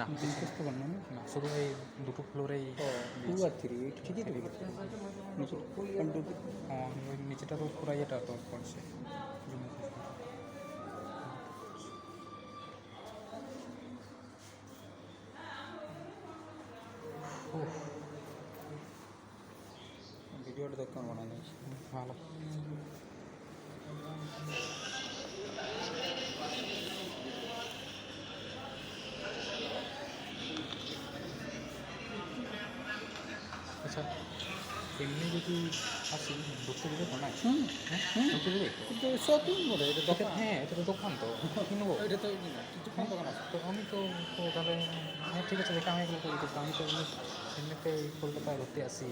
না মুখস্থ বানানো না? না, শুধু এই দুটো ফ্লোরেই টু আর থ্রি এই ঠিকই তো লিখেছে নিচে 1 2 3 ওই নিচেটা তো পুরো ইয়েটা তো পড়ছে। ভিডিওটা দেখতে আমার মনে হয় ভালো। আচ্ছা, এমনি যদি আসি ঢুকতে দেবে তো না? ঢুকতে দেবে? কিন্তু শপিং মলে এটা দোকান হ্যাঁ, এটা তো দোকান তো কিনবো। এটা তো কিছুক্ষণ দোকান আছে তো আমি তো তো তাহলে হ্যাঁ ঠিক আছে, দেখে আমি এগুলো করি, কিন্তু আমি তো এমনিতে কলকাতায় ঘুরতে আসি,